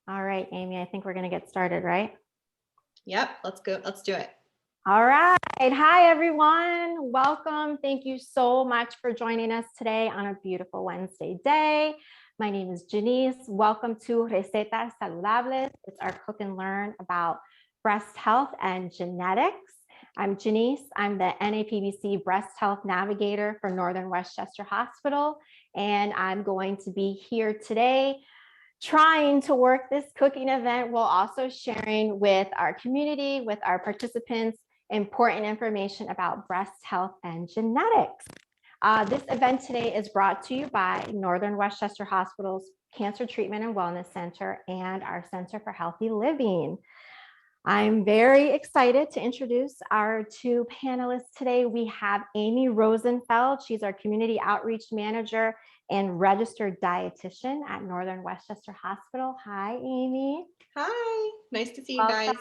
All right, Amy, I think we're going to get started, right? Yep, let's go. Let's do it. All right. Hi, everyone. Welcome. Thank you so much for joining us today on a beautiful Wednesday day. My name is Janice. Welcome to Recetas, Saludables. It's our cook and learn about breast health and genetics. I'm Janice. I'm the NAPBC Breast Health Navigator for Northern Westchester Hospital, and I'm going to be here today trying to work this cooking event while also sharing with our community, with our participants, important information about breast health and genetics. This event today is brought to you by Northern Westchester Hospital's Cancer Treatment and Wellness Center and our Center for Healthy Living. I'm very excited to introduce our two panelists today. We have Amy Rosenfeld. She's our Community Outreach Manager and Registered Dietitian at Northern Westchester Hospital. Hi, Amy. Hi, nice to see you guys.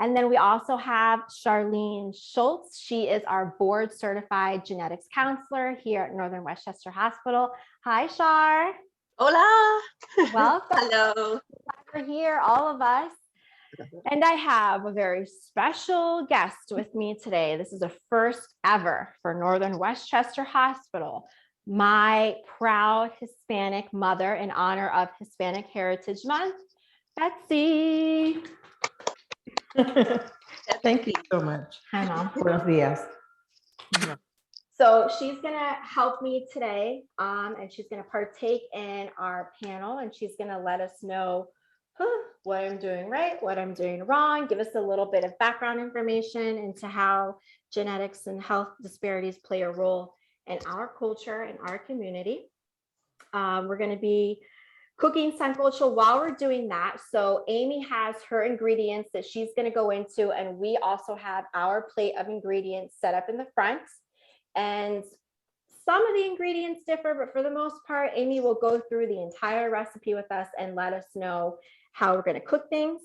And then we also have Charlene Schultz. She is our board certified genetics counselor here at Northern Westchester Hospital. Hi, Char. Hola. Welcome. Hello. We're here, all of us. And I have a very special guest with me today. This is a first ever for Northern Westchester Hospital. My proud Hispanic mother in honor of Hispanic Heritage Month, Betsy. Thank you so much. Hi, Mom. Buenos días. So she's gonna help me today, and she's gonna partake in our panel, and she's gonna let us know what I'm doing right, what I'm doing wrong, give us a little bit of background information into how genetics and health disparities play a role in our culture and our community. We're going to be cooking sancocho while we're doing that. So Amy has her ingredients that she's going to go into, and we also have our plate of ingredients set up in the front. And some of the ingredients differ, but for the most part, Amy will go through the entire recipe with us and let us know how we're going to cook things.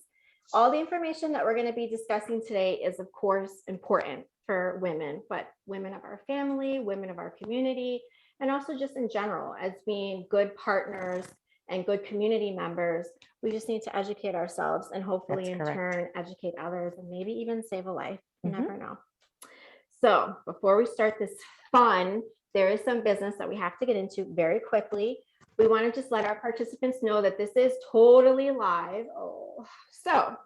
All the information that we're going to be discussing today is, of course, important for women, but women of our family, women of our community, and also just in general, as being good partners and good community members, we just need to educate ourselves and hopefully in turn educate others and maybe even save a life. You never know. So before we start this fun, there is some business that we have to get into very quickly. We want to just let our participants know that this is totally live. So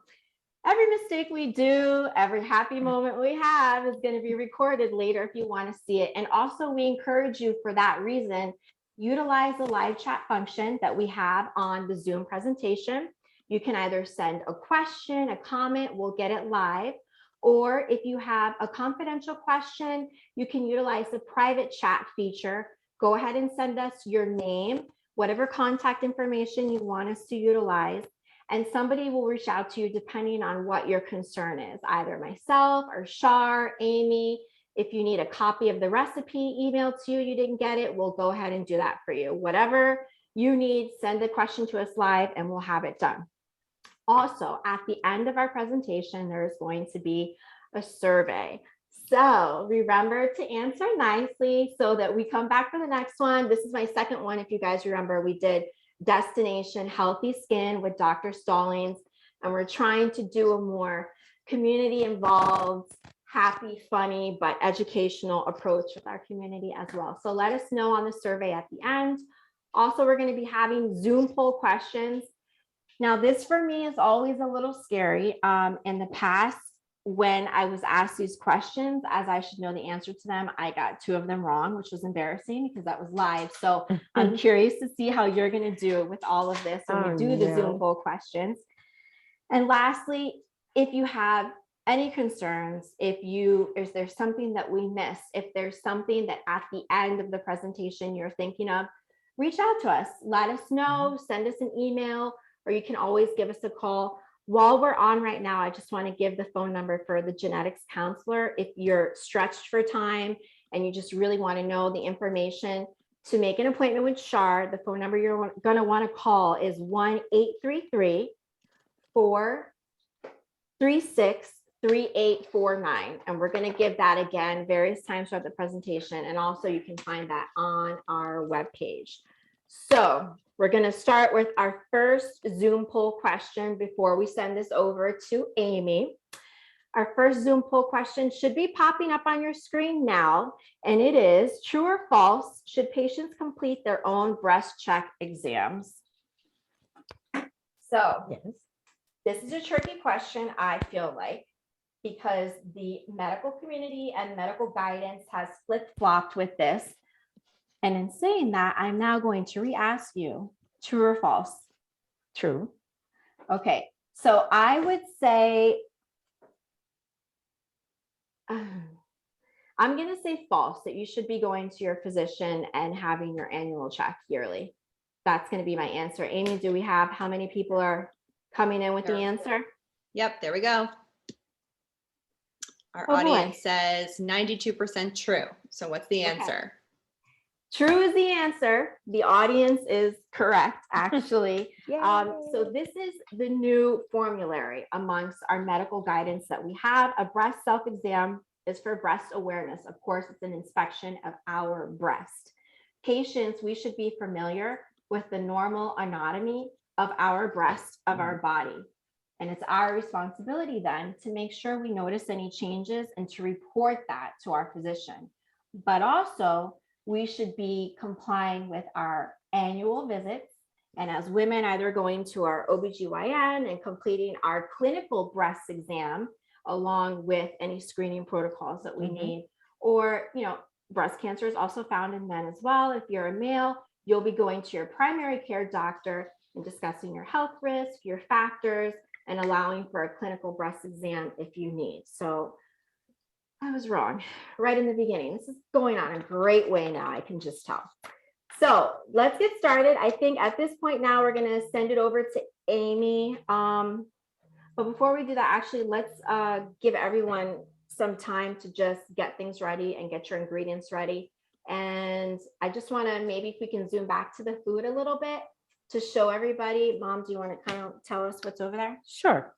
every mistake we do, every happy moment we have is going to be recorded later if you want to see it. And also we encourage you for that reason, utilize the live chat function that we have on the Zoom presentation. You can either send a question, a comment, we'll get it live. Or if you have a confidential question, you can utilize the private chat feature. Go ahead and send us your name, whatever contact information you want us to utilize, and somebody will reach out to you depending on what your concern is, either myself or Char, Amy. If you need a copy of the recipe emailed to you, you didn't get it, we'll go ahead and do that for you. Whatever you need, send the question to us live and we'll have it done. Also, at the end of our presentation, there's going to be a survey. So remember to answer nicely so that we come back for the next one. This is my second one. If you guys remember, we did Destination Healthy Skin with Dr. Stallings, and we're trying to do a more community involved, happy, funny, but educational approach with our community as well. So let us know on the survey at the end. Also, we're going to be having Zoom poll questions. Now, this for me is always a little scary. In the past, when I was asked these questions, as I should know the answer to them, I got 2 of them wrong, which was embarrassing because that was live. So I'm curious to see how you're going to do with all of this when we do the Zoom poll questions. And lastly, if you have any concerns, if there's something that we missed, if there's something that at the end of the presentation you're thinking of, reach out to us, let us know, send us an email, or you can always give us a call. While we're on right now, I just want to give the phone number for the genetics counselor. If you're stretched for time and you just really want to know the information to make an appointment with Char, the phone number you're going to want to call is 1-833-436-3849. And we're going to give that again various times throughout the presentation. And also you can find that on our webpage. So we're going to start with our first Zoom poll question before we send this over to Amy. Our first Zoom poll question should be popping up on your screen now, and it is true or false, should patients complete their own breast check exams? So Yes. this is a tricky question, I feel like, because the medical community and medical guidance has flip-flopped with this. And in saying that, I'm now going to re-ask you, true or false? True. Okay, so I would say, I'm going to say false, that you should be going to your physician and having your annual check yearly. That's going to be my answer. Amy, do we have how many people are coming in with the Sure. answer? Yep, there we go. Our Oh, boy. audience says 92% true. So what's the Okay. answer? True is the answer. The audience is correct, actually. So this is the new formulary amongst our medical guidance that we have. A breast self-exam is for breast awareness. Of course, it's an inspection of our breast. Patients, we should be familiar with the normal anatomy of our breast, of our body. And it's our responsibility then to make sure we notice any changes and to report that to our physician. But also, we should be complying with our annual visits. And as women, either going to our OBGYN and completing our clinical breast exam, along with any screening protocols that we need, or, breast cancer is also found in men as well. If you're a male, you'll be going to your primary care doctor and discussing your health risk, your factors, and allowing for a clinical breast exam if you need. So I was wrong right in the beginning. This is going on a great way now, I can just tell. So let's get started. I think at this point now, we're going to send it over to Amy. But before we do that, actually, let's give everyone some time to just get things ready and get your ingredients ready. And I just want to, maybe if we can zoom back to the food a little bit to show everybody. Mom, do you want to kind of tell us what's over there? Sure.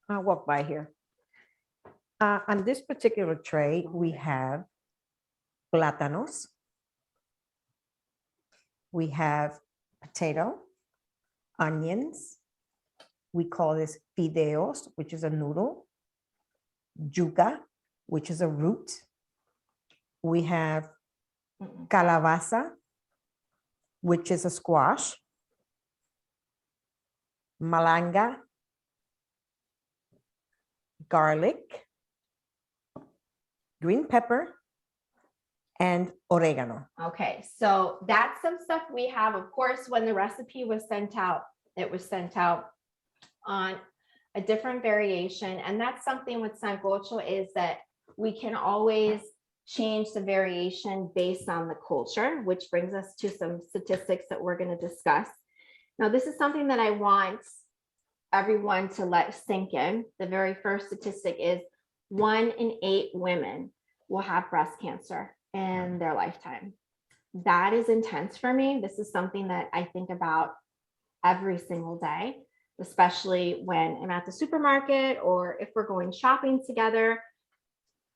I'll walk by here. On this particular tray, we have plátanos. We have potato, onions. We call this fideos, which is a noodle. Yuca, which is a root. We have calabaza, which is a squash. Malanga, garlic, green pepper, and oregano. Okay, so that's some stuff we have. Of course, when the recipe was sent out, it was sent out on a different variation. And that's something with sancocho, is that we can always change the variation based on the culture, which brings us to some statistics that we're going to discuss. Now, this is something that I want everyone to let sink in. The very first statistic is 1 in 8 women will have breast cancer in their lifetime. That is intense for me. This is something that I think about every single day, especially when I'm at the supermarket or if we're going shopping together.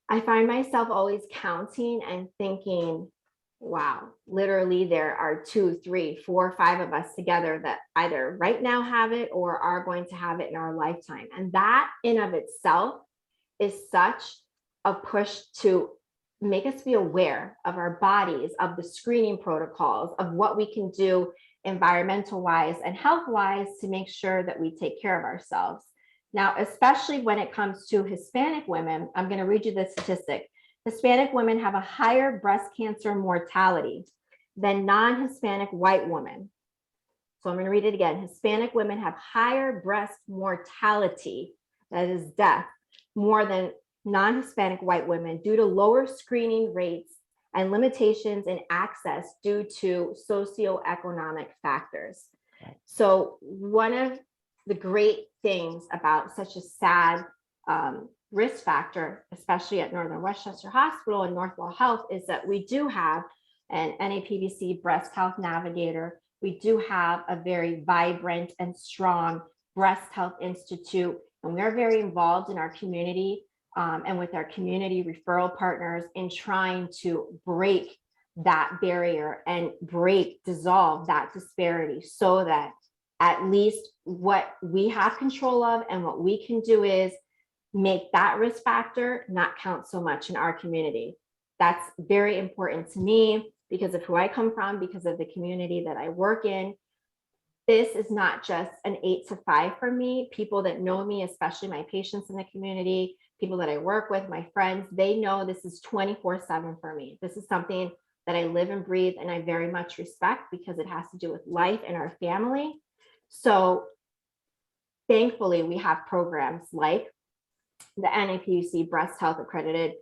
I find myself always counting and thinking, wow, literally there are 2, 3, 4, 5 of us together that either right now have it or are going to have it in our lifetime. And that in of itself is such a push to make us be aware of our bodies, of the screening protocols, of what we can do environmental wise and health wise to make sure that we take care of ourselves. Now, especially when it comes to Hispanic women, I'm going to read you the statistic. Hispanic women have a higher breast cancer mortality than non-Hispanic white women. So I'm going to read it again. Hispanic women have higher breast mortality, that is death, more than non-Hispanic white women due to lower screening rates and limitations in access due to socioeconomic factors. So one of the great things about such a sad risk factor, especially at Northern Westchester Hospital and Northwell Health, is that we do have an NAPBC breast health navigator. We do have a very vibrant and strong breast health institute, and we are very involved in our community and with our community referral partners in trying to break that barrier and dissolve that disparity, so that at least what we have control of and what we can do is make that risk factor not count so much in our community. That's very important to me because of who I come from, because of the community that I work in. This is not just an 8 to 5 for me. People that know me, especially my patients in the community, people that I work with, my friends, they know this is 24/7 for me. This is something that I live and breathe and I very much respect because it has to do with life and our family. So thankfully, we have programs like the NAPUC Breast Health Accredited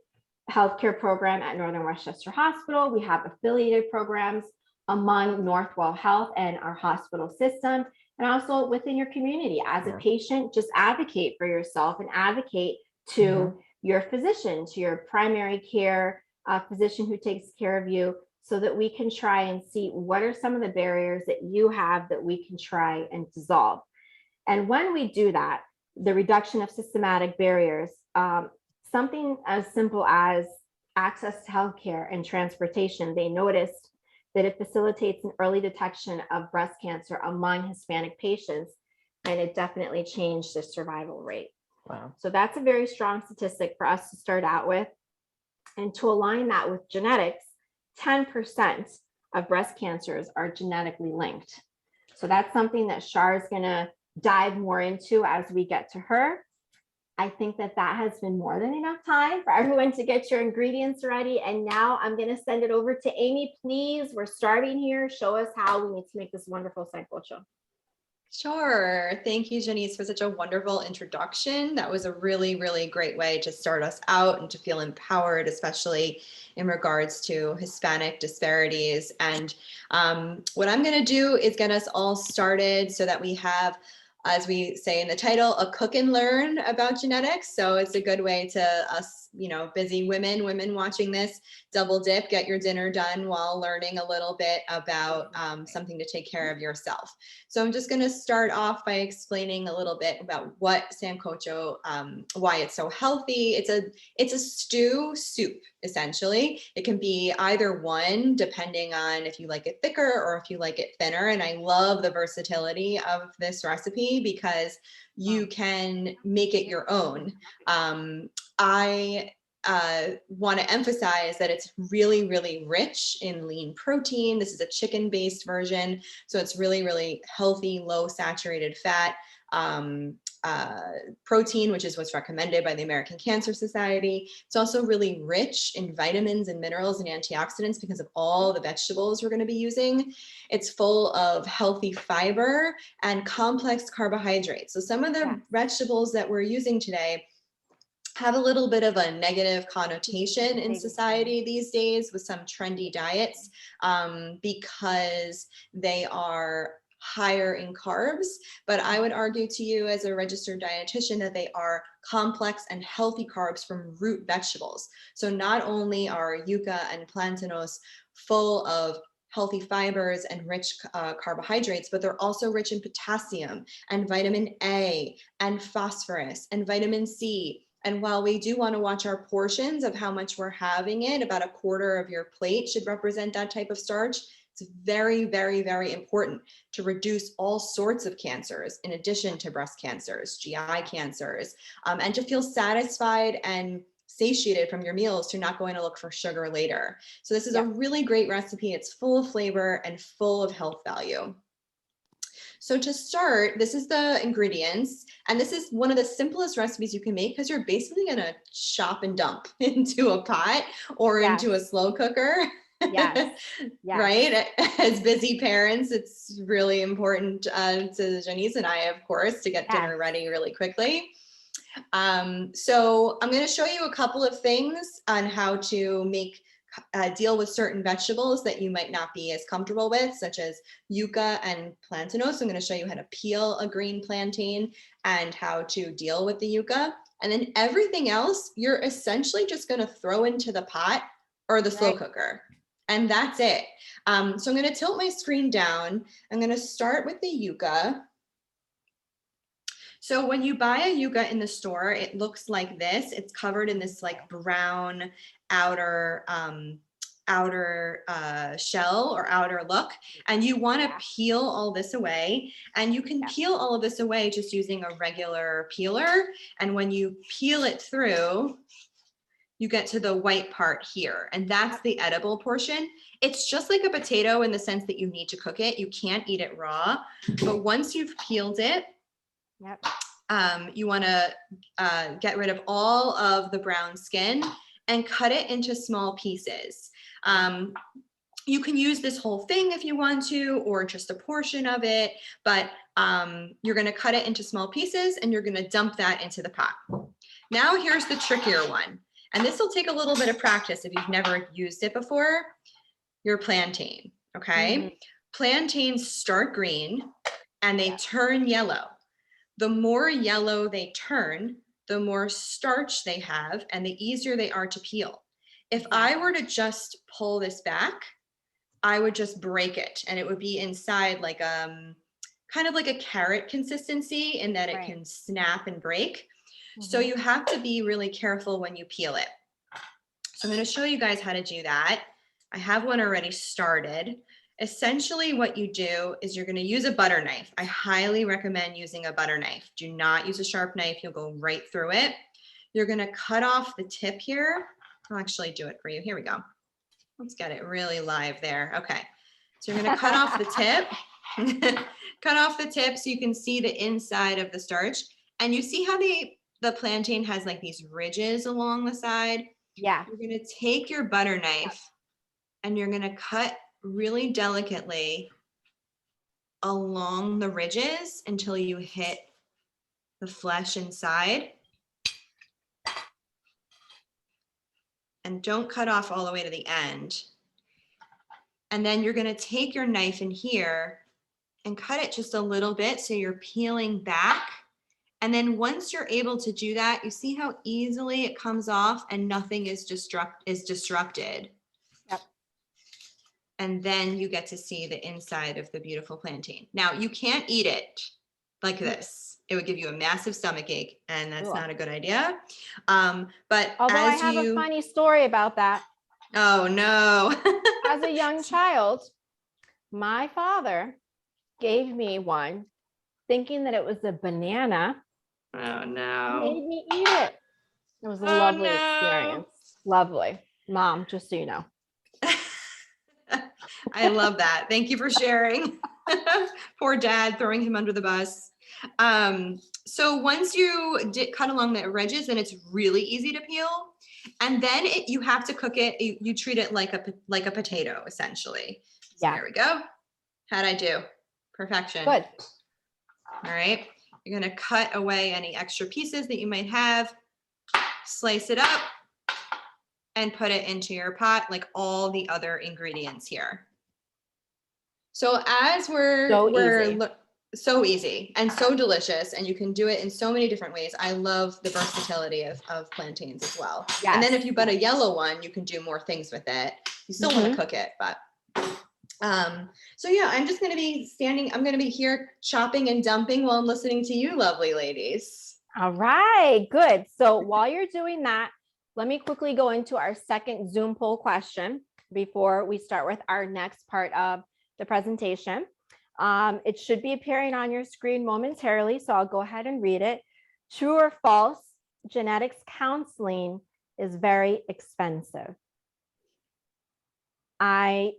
Healthcare Program at Northern Westchester Hospital. We have affiliated programs among Northwell Health and our hospital system, and also within your community. As a patient, just advocate for yourself and advocate to your physician, to your primary care physician who takes care of you, so that we can try and see what are some of the barriers that you have that we can try and dissolve. And when we do that, the reduction of systematic barriers, something as simple as access to healthcare and transportation, they noticed that it facilitates an early detection of breast cancer among Hispanic patients, and it definitely changed the survival rate. Wow. So that's a very strong statistic for us to start out with. And to align that with genetics, 10% of breast cancers are genetically linked. So that's something that Shar is going to dive more into as we get to her. I think that has been more than enough time for everyone to get your ingredients ready. And now I'm going to send it over to Amy. Please, we're starting here. Show us how we need to make this wonderful sancocho. Sure. Thank you, Janice, for such a wonderful introduction. That was a really, really great way to start us out and to feel empowered, especially in regards to Hispanic disparities. And what I'm going to do is get us all started so that we have, as we say in the title, a cook and learn about genetics. So it's a good way to us, busy women watching this, double dip, get your dinner done while learning a little bit about something to take care of yourself. So I'm just going to start off by explaining a little bit about what sancocho, why it's so healthy. It's a stew soup, essentially. It can be either one, depending on if you like it thicker or if you like it thinner. And I love the versatility of this recipe because you can make it your own. I want to emphasize that it's really, really rich in lean protein. This is a chicken-based version, so it's really, really healthy, low saturated fat protein, which is what's recommended by the American Cancer Society. It's also really rich in vitamins and minerals and antioxidants because of all the vegetables we're going to be using. It's full of healthy fiber and complex carbohydrates. So some of the vegetables that we're using today have a little bit of a negative connotation in society these days with some trendy diets because they are higher in carbs. But I would argue to you as a registered dietitian that they are complex and healthy carbs from root vegetables. So not only are yuca and plantanos full of healthy fibers and rich carbohydrates, but they're also rich in potassium and vitamin A and phosphorus and vitamin C. And while we do want to watch our portions of how much we're having it, about a quarter of your plate should represent that type of starch. It's very, very, very important to reduce all sorts of cancers in addition to breast cancers, GI cancers, and to feel satisfied and satiated from your meals, so you're not going to look for sugar later. So this is a really great recipe. It's full of flavor and full of health value. So to start, this is the ingredients, and this is one of the simplest recipes you can make because you're basically going to chop and dump into a pot or into a slow cooker. Yes. Right? As busy parents, it's really important to Janice and I, of course, to get dinner ready really quickly. So I'm going to show you a couple of things on how to deal with certain vegetables that you might not be as comfortable with, such as yuca and plantanos. So I'm going to show you how to peel a green plantain and how to deal with the yuca. And then everything else, you're essentially just going to throw into the pot or the slow cooker. And that's it. So I'm going to tilt my screen down. I'm going to start with the yuca. So when you buy a yuca in the store, it looks like this. It's covered in this like brown outer outer shell or outer look, and you want to peel all this away. And you can peel all of this away just using a regular peeler. And when you peel it through, you get to the white part here, and that's the edible portion. It's just like a potato in the sense that you need to cook it. You can't eat it raw, but once you've peeled it, you want to get rid of all of the brown skin and cut it into small pieces. You can use this whole thing if you want to, or just a portion of it, but you're going to cut it into small pieces and you're going to dump that into the pot. Now here's the trickier one. And this will take a little bit of practice if you've never used it before. Your plantain, okay? Plantains start green and they turn yellow. The more yellow they turn, the more starch they have and the easier they are to peel. If I were to just pull this back, I would just break it and it would be inside like kind of like a carrot consistency in that it can snap and break. So you have to be really careful when you peel it. So I'm going to show you guys how to do that. I have one already started. Essentially what you do is you're going to use a butter knife. I highly recommend using a butter knife. Do not use a sharp knife. You'll go right through it. You're going to cut off the tip here. I'll actually do it for you. Here we go. Let's get it really live there. Okay. So you're going to cut off the tip. Cut off the tip so you can see the inside of the starch. And you see how the plantain has like these ridges along the side? Yeah. You're going to take your butter knife and you're going to cut really delicately along the ridges until you hit the flesh inside. And don't cut off all the way to the end. And then you're going to take your knife in here and cut it just a little bit so you're peeling back. And then once you're able to do that, you see how easily it comes off and nothing is disrupted. Yep. And then you get to see the inside of the beautiful plantain. Now, you can't eat it like this. It would give you a massive stomach ache, and that's not a good idea. But although I have a funny story about that. Oh, no. As a young child, my father gave me one thinking that it was a banana. Oh, no. Made me eat it. It was a lovely experience. Lovely. Mom, just so you know. I love that. Thank you for sharing. Poor dad, throwing him under the bus. So once you cut along the ridges, then it's really easy to peel. And then you have to cook it. You treat it like a potato, essentially. So there we go. How'd I do? Perfection. Good. All right. You're going to cut away any extra pieces that you might have, slice it up, and put it into your pot like all the other ingredients here. So as so easy and so delicious, and you can do it in so many different ways. I love the versatility of plantains as well. Yes. And then if you bought a yellow one, you can do more things with it. You still want to cook it, but so yeah, I'm just going to be I'm going to be here chopping and dumping while I'm listening to you lovely ladies. All right, good. So while you're doing that, let me quickly go into our second Zoom poll question before we start with our next part of the presentation. It should be appearing on your screen momentarily, so I'll go ahead and read it. True or false, genetics counseling is very expensive. I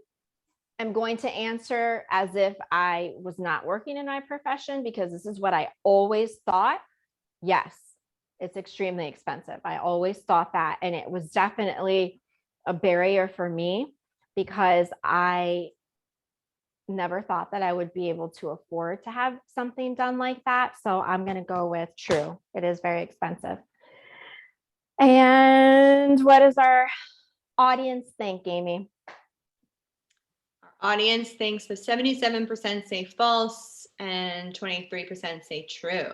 am going to answer as if I was not working in my profession, because this is what I always thought. Yes, it's extremely expensive. I always thought that, and it was definitely a barrier for me because I never thought that I would be able to afford to have something done like that. So I'm going to go with true. It is very expensive. And what does our audience think, Amy? Our audience thinks the 77% say false and 23% say true.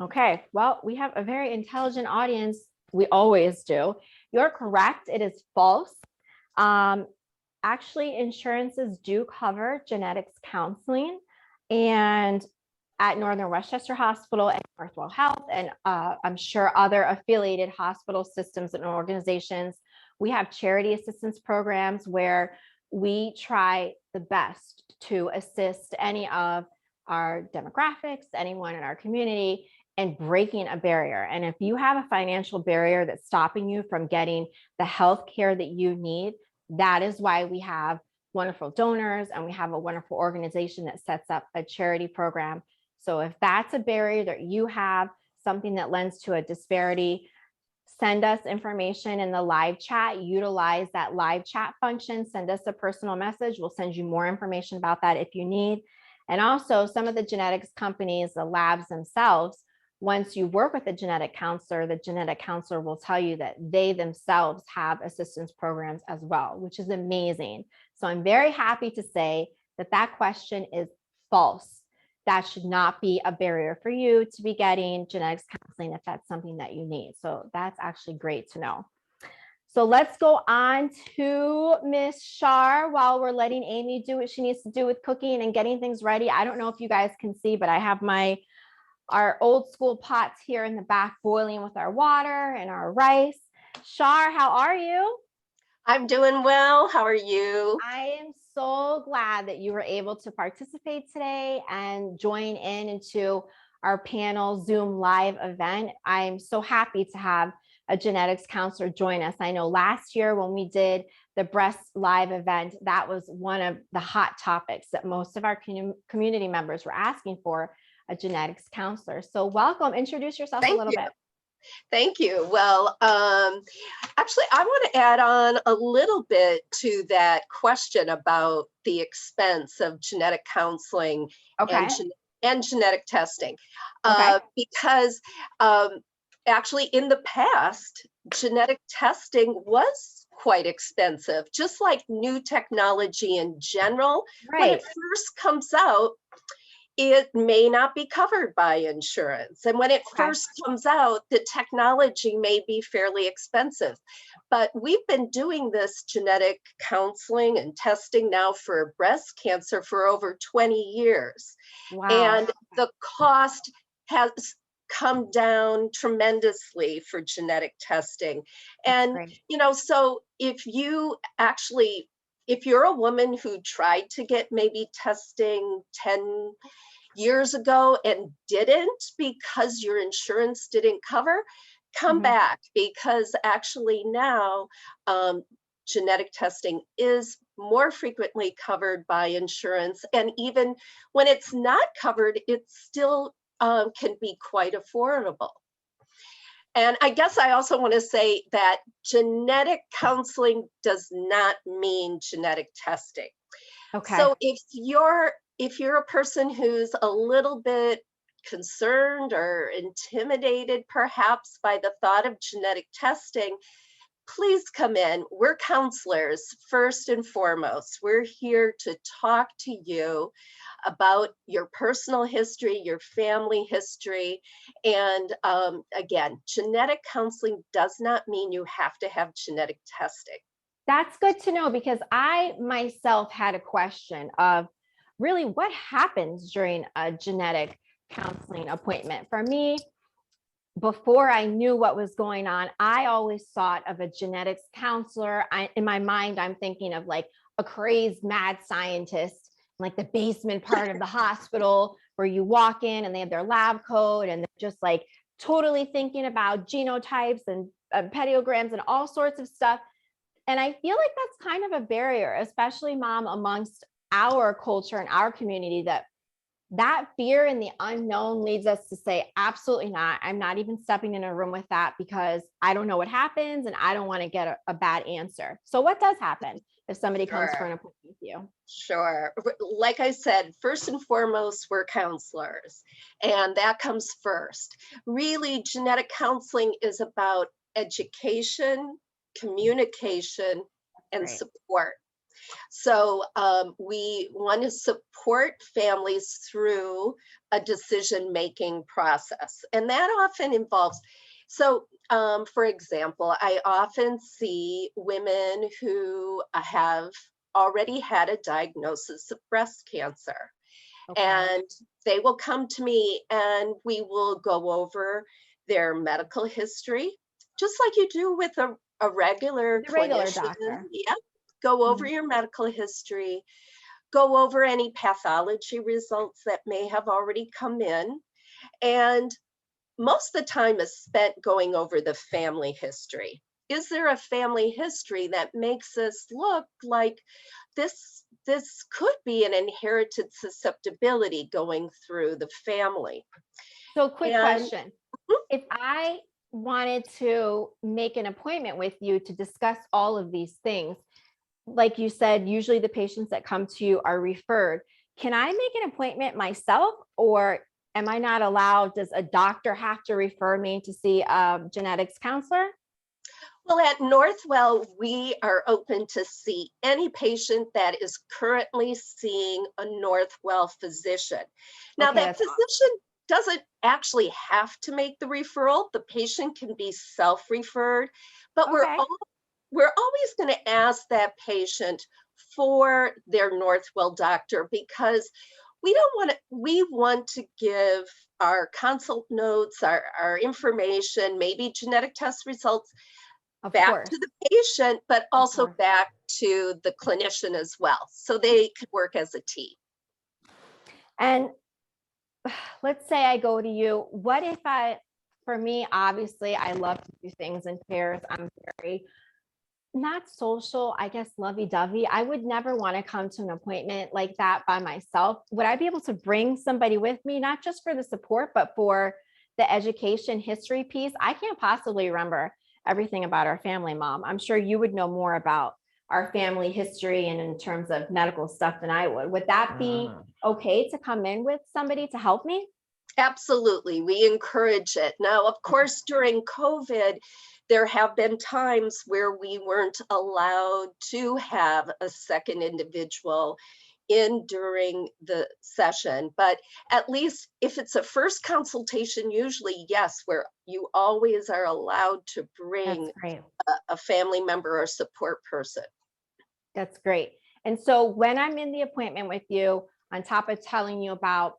Okay, well, we have a very intelligent audience. We always do. You're correct. It is false. Actually, insurances do cover genetics counseling, and at Northern Westchester Hospital and Northwell Health, and I'm sure other affiliated hospital systems and organizations We have charity assistance programs where we try the best to assist any of our demographics, anyone in our community, and breaking a barrier. And if you have a financial barrier that's stopping you from getting the health care that you need, that is why we have wonderful donors and we have a wonderful organization that sets up a charity program. So if that's a barrier that you have, something that lends to a disparity, send us information in the live chat, utilize that live chat function, send us a personal message. We'll send you more information about that if you need. And also some of the genetics companies, the labs themselves, once you work with a genetic counselor, the genetic counselor will tell you that they themselves have assistance programs as well, which is amazing. So I'm very happy to say that that question is false. That should not be a barrier for you to be getting genetics counseling if that's something that you need. So that's actually great to know. So let's go on to Miss Shar while we're letting Amy do what she needs to do with cooking and getting things ready. I don't know if you guys can see, but I have our old school pots here in the back boiling with our water and our rice. Shar, how are you? I'm doing well. How are you? I am so glad that you were able to participate today and join into our panel Zoom live event. I'm so happy to have a genetics counselor join us. I know last year when we did the breast live event, that was one of the hot topics that most of our community members were asking for, a genetics counselor. So welcome, introduce yourself a little bit. Thank you. Well, actually, I want to add on a little bit to that question about the expense of genetic counseling and genetic testing. Because actually in the past, genetic testing was quite expensive, just like new technology in general. When it first comes out, it may not be covered by insurance. And when it first comes out, the technology may be fairly expensive. But we've been doing this genetic counseling and testing now for breast cancer for over 20 years. Wow. And the cost has come down tremendously for genetic testing. And, you know, so if you're a woman who tried to get maybe testing 10 years ago and didn't because your insurance didn't cover, come back, because actually now genetic testing is more frequently covered by insurance. And even when it's not covered, it still can be quite affordable. And I guess I also want to say that genetic counseling does not mean genetic testing. So if you're a person who's a little bit concerned or intimidated perhaps by the thought of genetic testing, please come in. We're counselors first and foremost. We're here to talk to you about your personal history, your family history. And again, genetic counseling does not mean you have to have genetic testing. That's good to know, because I myself had a question of really what happens during a genetic counseling appointment. For me, before I knew what was going on, I always thought of a genetics counselor. In my mind, I'm thinking of like a crazed mad scientist, like the basement part of the hospital where you walk in and they have their lab coat and they're just like totally thinking about genotypes and pedigrams and all sorts of stuff. And I feel like that's kind of a barrier, especially, Mom, amongst our culture and our community, that fear and the unknown leads us to say, absolutely not. I'm not even stepping in a room with that because I don't know what happens and I don't want to get a bad answer. So what does happen if somebody comes for an appointment with you? Sure. Like I said, first and foremost, we're counselors, and that comes first. Really, genetic counseling is about education, communication, and support. So we want to support families through a decision-making process. And that often involves, for example, I often see women who have already had a diagnosis of breast cancer. And they will come to me and we will go over their medical history, just like you do with a a regular The regular clinician. doctor. Yeah, go over Mhm. your medical history, go over any pathology results that may have already come in. And most of the time is spent going over the family history. Is there a family history that makes us look like this could be an inherited susceptibility going through the family? So quick And question. If I wanted to make an appointment with you to discuss all of these things, like you said, usually the patients that come to you are referred. Can I make an appointment myself, or am I not allowed? Does a doctor have to refer me to see a genetics counselor? well, at Northwell, we are open to see any patient that is currently seeing a Northwell physician. Now, Okay, that that's awesome. physician doesn't actually have to make the referral. The patient can be self-referred, but Okay. we're always going to ask that patient for their Northwell doctor, because we want to give our consult notes, our information, maybe genetic test results Of back course. to the patient, but Of also course. back to the clinician as well. So they could work as a team. And let's say I go to you. What if for me, obviously, I love to do things in pairs. I'm very not social, I guess, lovey-dovey. I would never want to come to an appointment like that by myself. Would I be able to bring somebody with me, not just for the support, but for the education history piece? I can't possibly remember everything about our family, Mom. I'm sure you would know more about our family history and in terms of medical stuff than I would. Would that be okay to come in with somebody to help me? Absolutely, we encourage it. Now, of course, during COVID, there have been times where we weren't allowed to have a second individual in during the session, but at least if it's a first consultation, usually, yes, where you always are allowed to That's bring great. a family member or support person. That's great. And so when I'm in the appointment with you, on top of telling you about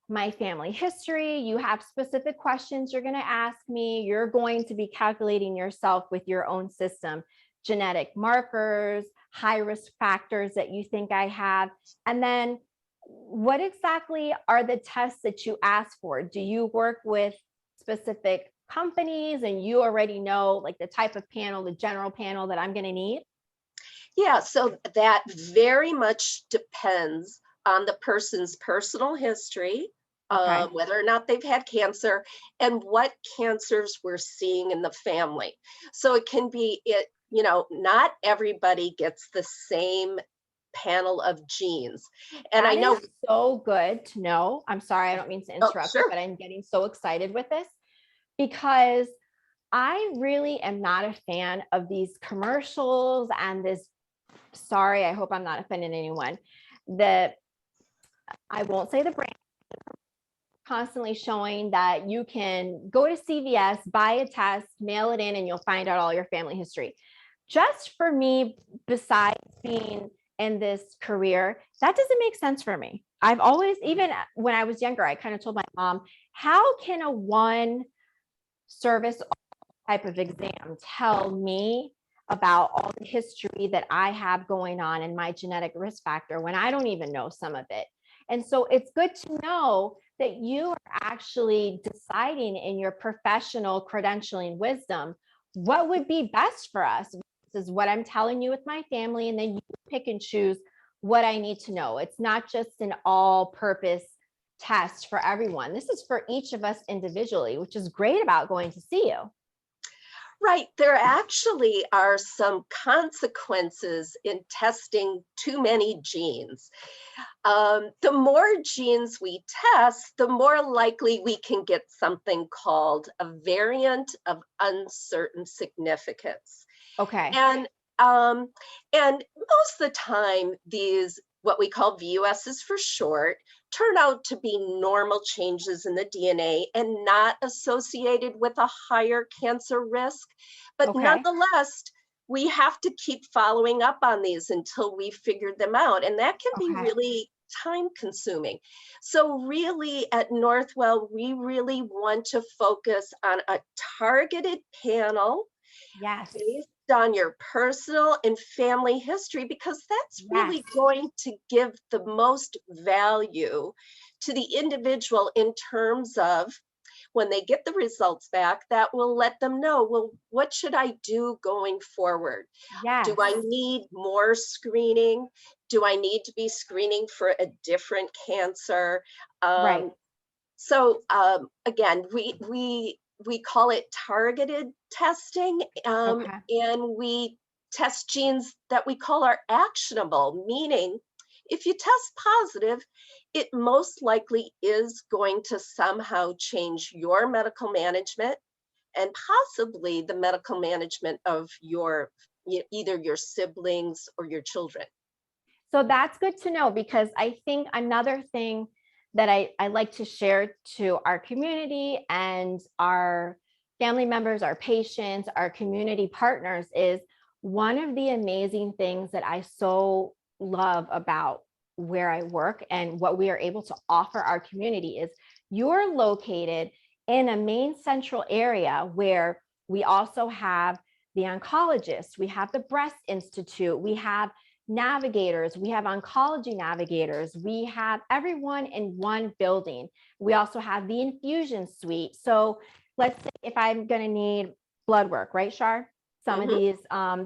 my family history, you have specific questions you're going to ask me. You're going to be calculating yourself with your own system, genetic markers, high risk factors that you think I have. And then what exactly are the tests that you ask for? Do you work with specific companies and you already know like the type of panel, the general panel that I'm going to need? Yeah, so that very much depends on the person's personal history, Okay. whether or not they've had cancer, and what cancers we're seeing in the family. So it can be not everybody gets the same panel of genes. And I That know, is so good to know. I'm sorry, I don't mean to oh, interrupt you, sure. but I'm getting so excited with this because I really am not a fan of these commercials and this. Sorry, I hope I'm not offending anyone. I won't say the brand, constantly showing that you can go to CVS, buy a test, mail it in, and you'll find out all your family history. Just for me, besides being in this career, that doesn't make sense for me. I've always, even when I was younger, I kind of told my mom, how can a one service type of exam tell me about all the history that I have going on in my genetic risk factor when I don't even know some of it? And so it's good to know that you are actually deciding in your professional credentialing wisdom what would be best for us. This is what I'm telling you with my family, and then you pick and choose what I need to know. It's not just an all-purpose test for everyone. This is for each of us individually, which is great about going to see you. Right. There actually are some consequences in testing too many genes. The more genes we test, the more likely we can get something called a variant of uncertain significance. Okay. And most of the time, these what we call VUSs for short turn out to be normal changes in the DNA and not associated with a higher cancer risk. But Okay. nonetheless, we have to keep following up on these until we figure them out. And that can be Okay. really time consuming. So really at Northwell, we really want to focus on a targeted panel Yes. based on your personal and family history, because that's really Yes. going to give the most value to the individual in terms of when they get the results back, that will let them know, well, what should I do going forward? Do Yes. I need more screening? Do I need to be screening for a different cancer? Right. Again, we call it targeted testing, Okay. and we test genes that we call are actionable, meaning if you test positive, it most likely is going to somehow change your medical management and possibly the medical management of either your siblings or your children. So that's good to know, because I think another thing that I like to share to our community and our family members, our patients, our community partners is one of the amazing things that I so love about where I work and what we are able to offer our community is you're located in a main central area where we also have the oncologist, we have the breast institute, we have navigators, we have oncology navigators, we have everyone in one building. We also have the infusion suite. So let's say if I'm going to need blood work, right, Shar? Some of these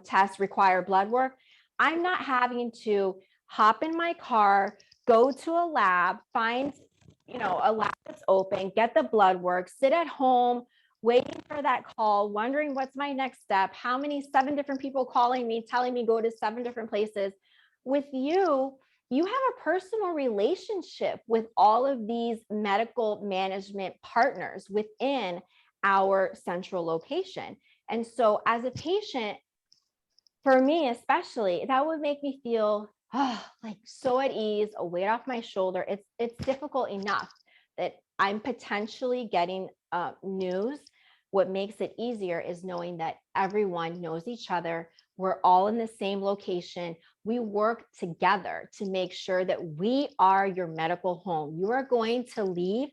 tests require blood work. I'm not having to hop in my car, go to a lab, find, a lab that's open, get the blood work, sit at home, waiting for that call, wondering what's my next step, how many 7 different people calling me, telling me go to 7 different places. With you, you have a personal relationship with all of these medical management partners within our central location. And so as a patient, for me especially, that would make me feel like so at ease, a weight off my shoulder. It's difficult enough that I'm potentially getting news. What makes it easier is knowing that everyone knows each other. We're all in the same location. We work together to make sure that we are your medical home. You are going to leave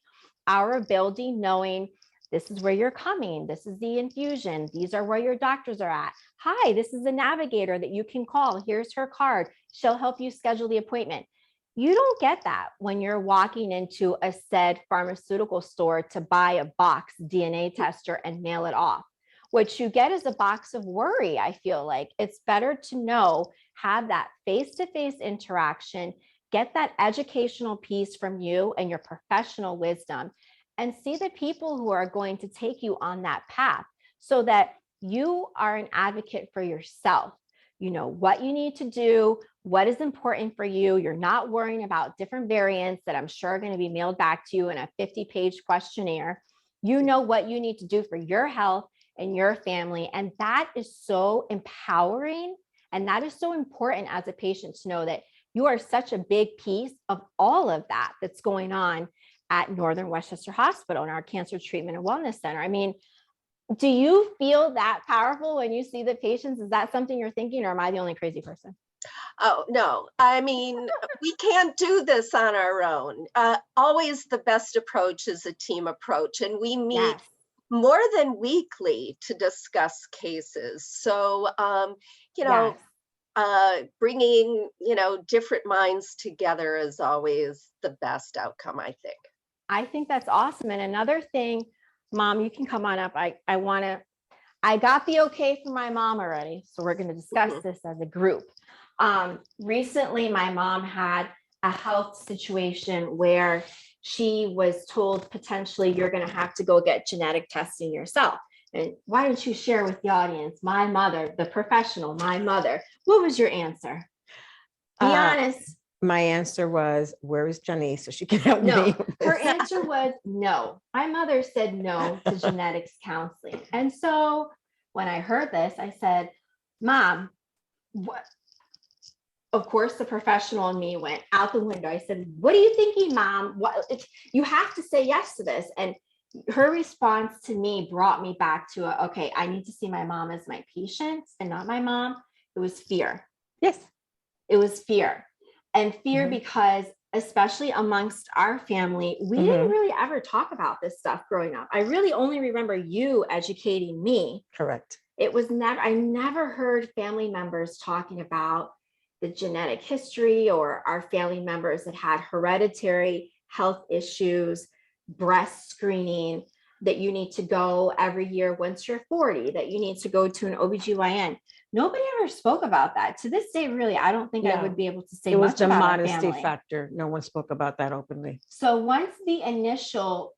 our building knowing this is where you're coming. This is the infusion. These are where your doctors are at. Hi, this is a navigator that you can call. Here's her card. She'll help you schedule the appointment. You don't get that when you're walking into a said pharmaceutical store to buy a box DNA tester and mail it off. What you get is a box of worry. I feel like it's better to know, have that face-to-face interaction, get that educational piece from you and your professional wisdom, and see the people who are going to take you on that path so that you are an advocate for yourself. You know what you need to do, what is important for you. You're not worrying about different variants that I'm sure are going to be mailed back to you in a 50-page questionnaire. You know what you need to do for your health and your family. And that is so empowering. And that is so important as a patient to know that you are such a big piece of all of that that's going on at Northern Westchester Hospital in our Cancer Treatment and Wellness Center. I mean, do you feel that powerful when you see the patients? Is that something you're thinking, or am I the only crazy person? Oh, no. I mean, we can't do this on our own. Always the best approach is a team approach, and we meet Yes. more than weekly to discuss cases. So, Yes. bringing, different minds together is always the best outcome, I think. I think that's awesome. And another thing, Mom, you can come on up. I got the okay from my mom already. So we're going to discuss this as a group. Recently, my mom had a health situation where she was told potentially you're going to have to go get genetic testing yourself. And why don't you share with the audience, my mother, the professional, my mother, what was your answer? Be honest. My answer was, where is Janice so she can help me? No, her answer was no. My mother said no to genetics counseling. And so when I heard this, I said, Mom, what? Of course, the professional in me went out the window. I said, what are you thinking, Mom? What, you have to say yes to this. And her response to me brought me back to, okay, I need to see my mom as my patient and not my mom. It was fear. Yes. It was fear. And fear because, especially amongst our family, we didn't really ever talk about this stuff growing up. I really only remember you educating me. Correct. It was never, I never heard family members talking about the genetic history or our family members that had hereditary health issues, breast screening, that you need to go every year once you're 40, that you need to go to an OBGYN. Nobody ever spoke about that. To this day, really, I don't think I Yeah. would be able to say It was much the about our modesty family. factor. No one spoke about that openly. So once the initial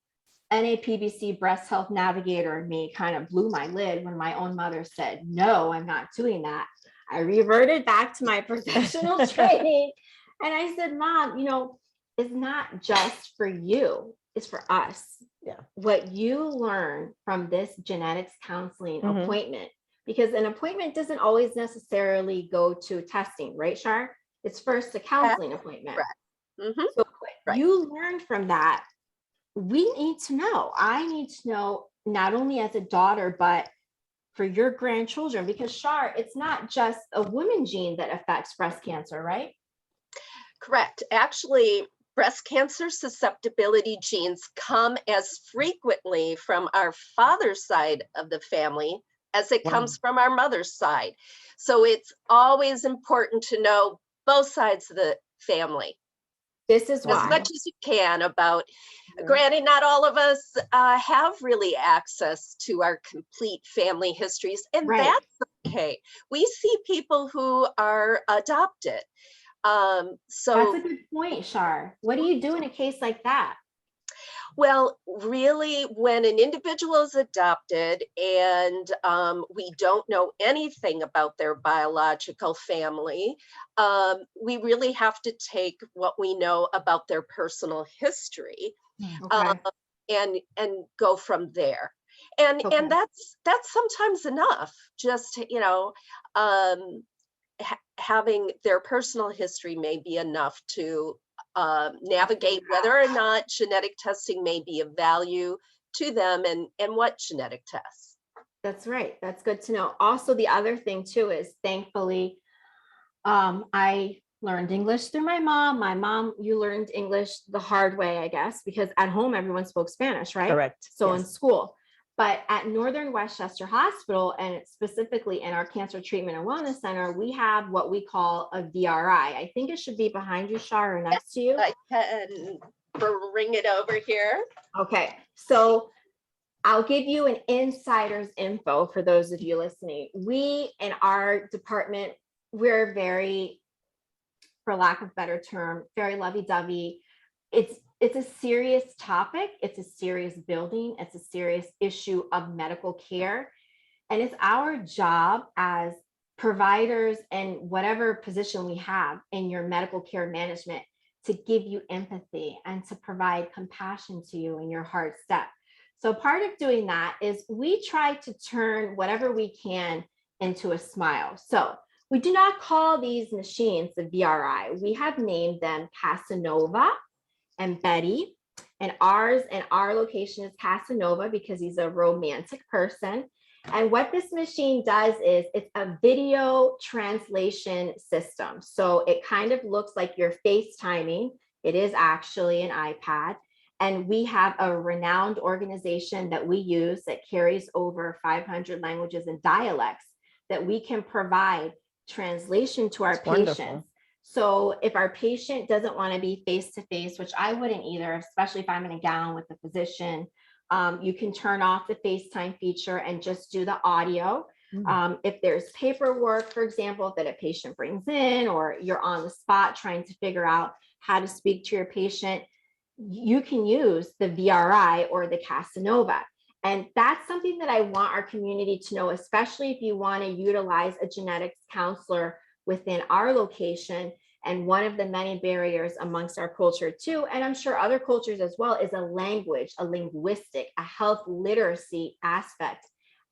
NAPBC breast health navigator in me kind of blew my lid when my own mother said, no, I'm not doing that, I reverted back to my professional training. And I said, Mom, you know, it's not just for you, it's for us. Yeah. What you learn from this genetics counseling Mhm. appointment, because an appointment doesn't always necessarily go to testing, right, Shar? It's first a counseling appointment. Right. Mhm. So what Right. you learn from that, we need to know. I need to know, not only as a daughter, but for your grandchildren, because Shar, it's not just a woman gene that affects breast cancer, right? Correct. Actually, breast cancer susceptibility genes come as frequently from our father's side of the family as it Wow. comes from our mother's side. So it's always important to know both sides of the family This is as why. much as you can about, Mhm. granted, not all of us have really access to our complete family histories, and Right. that's okay. We see people who are adopted. That's a good point, Shar. What do you do in a case like that? Well, really, when an individual is adopted and we don't know anything about their biological family, we really have to take what we know about their personal history Okay. and go from there. And Okay. that's sometimes enough. Just having their personal history may be enough to navigate whether or not genetic testing may be of value to them and what genetic tests. That's right. That's good to know. Also, the other thing too is, thankfully, I learned English through my mom. My mom, you learned English the hard way, I guess, because at home everyone spoke Spanish, right? Correct. So Yes. in school. But at Northern Westchester Hospital, and specifically in our Cancer Treatment and Wellness Center, we have what we call a VRI. I think it should be behind you, Shar, or next to you. I can bring it over here. Okay, so I'll give you an insider's info for those of you listening. We in our department, we're very, for lack of a better term, very lovey-dovey. It's a serious topic. It's a serious building. It's a serious issue of medical care. And it's our job as providers and whatever position we have in your medical care management to give you empathy and to provide compassion to you in your hard step. So part of doing that is we try to turn whatever we can into a smile. So we do not call these machines the VRI. We have named them Casanova and Betty, and ours and our location is Casanova because he's a romantic person. And what this machine does is it's a video translation system. So it kind of looks like you're FaceTiming. It is actually an iPad. And we have a renowned organization that we use that carries over 500 languages and dialects that we can provide translation to our That's wonderful. patients. So if our patient doesn't want to be face-to-face, which I wouldn't either, especially if I'm in a gown with the physician, you can turn off the FaceTime feature and just do the audio. If there's paperwork, for example, that a patient brings in, or you're on the spot trying to figure out how to speak to your patient, you can use the VRI or the Casanova. And that's something that I want our community to know, especially if you want to utilize a genetics counselor within our location. And one of the many barriers amongst our culture too, and I'm sure other cultures as well, is a language, a linguistic, a health literacy aspect.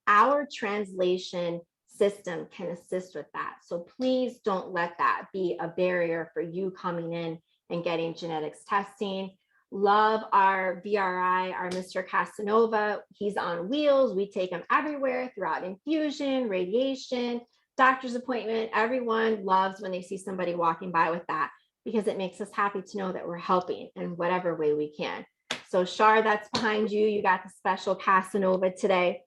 Our translation system can assist with that. So please don't let that be a barrier for you coming in and getting genetics testing. Love our VRI, our Mr. Casanova. He's on wheels. We take him everywhere throughout infusion, radiation, doctor's appointment. Everyone loves when they see somebody walking by with that, because it makes us happy to know that we're helping in whatever way we can. So Shar, that's behind you. You got the special Casanova today.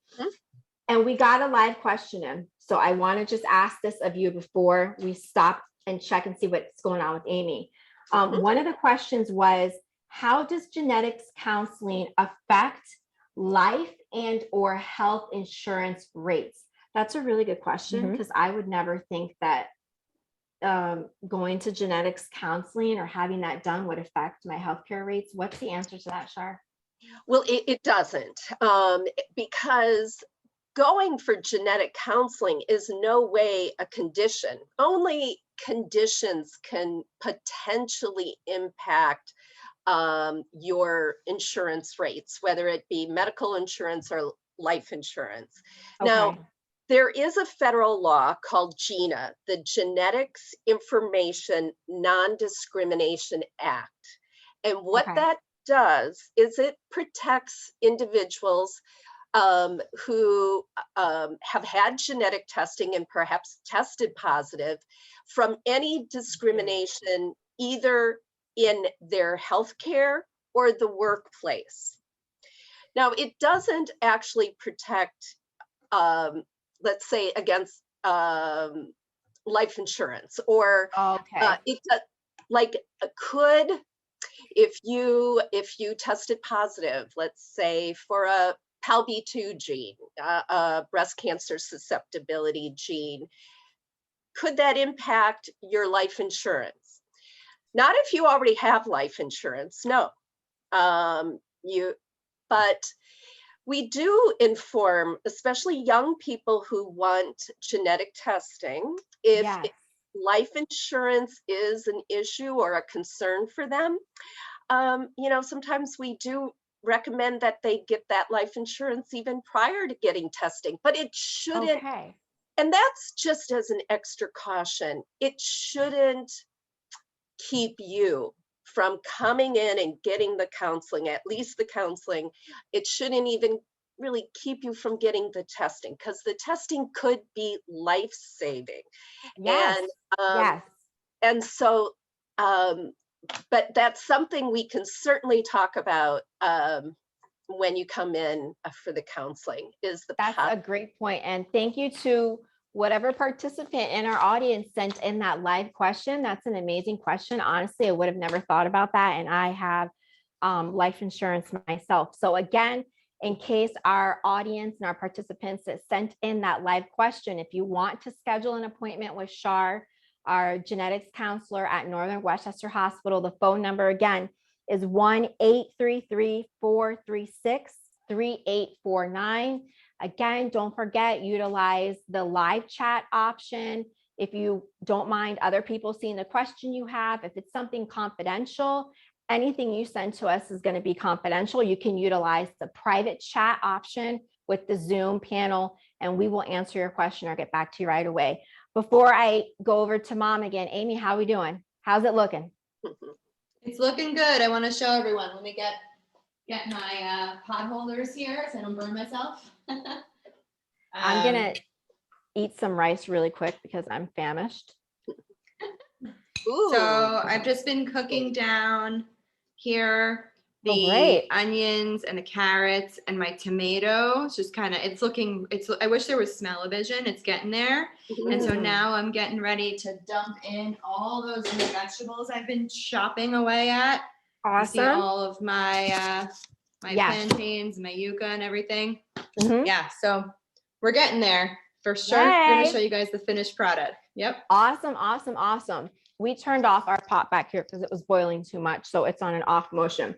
And we got a live question in. So I want to just ask this of you before we stop and check and see what's going on with Amy. One of the questions was, how does genetics counseling affect life and or health insurance rates? That's a really good question, because I would never think that going to genetics counseling or having that done would affect my healthcare rates. What's the answer to that, Shar? Well, it doesn't, because going for genetic counseling is no way a condition. Only conditions can potentially impact your insurance rates, whether it be medical insurance or life insurance. Now, there is a federal law called GINA, the Genetics Information Non-Discrimination Act. And what that does is it protects individuals who have had genetic testing and perhaps tested positive from any discrimination, either in their healthcare or the workplace. Now, it doesn't actually protect, let's say, against life insurance, or it does, like, could, if you tested positive, let's say for a PALB2 gene, breast cancer susceptibility gene, could that impact your life insurance? Not if you already have life insurance, no. But we do inform, especially young people who want genetic testing, if life insurance is an issue or a concern for them. Sometimes we do recommend that they get that life insurance even prior to getting testing, but it shouldn't, and that's just as an extra caution, it shouldn't keep you from coming in and getting the counseling, at least the counseling. It shouldn't even really keep you from getting the testing, because the testing could be life-saving. And so, but that's something we can certainly talk about when you come in for the counseling. That's a great point. And thank you to whatever participant in our audience sent in that live question. That's an amazing question. Honestly, I would have never thought about that. And I have life insurance myself. So again, in case our audience and our participants that sent in that live question, if you want to schedule an appointment with Shar, our genetics counselor at Northern Westchester Hospital, the phone number again is 1-833-436-3849. Again, don't forget, utilize the live chat option. If you don't mind other people seeing the question you have, if it's something confidential, anything you send to us is going to be confidential. You can utilize the private chat option with the Zoom panel, and we will answer your question or get back to you right away. Before I go over to Mom again, Amy, how are we doing? How's it looking? It's looking good. I want to show everyone. Let me get my pot holders here so I don't burn myself. I'm gonna eat some rice really quick because I'm famished. So I've just been cooking down here the onions and the carrots and my tomatoes. Just kind of, I wish there was smell-o-vision. It's getting there. And so now I'm getting ready to dump in all those new vegetables I've been chopping away at. Awesome. You see all of my plantains, my yucca and everything. Yeah, so we're getting there for sure. I'm going to show you guys the finished product. Yep. Awesome. We turned off our pot back here because it was boiling too much. So it's on an off motion.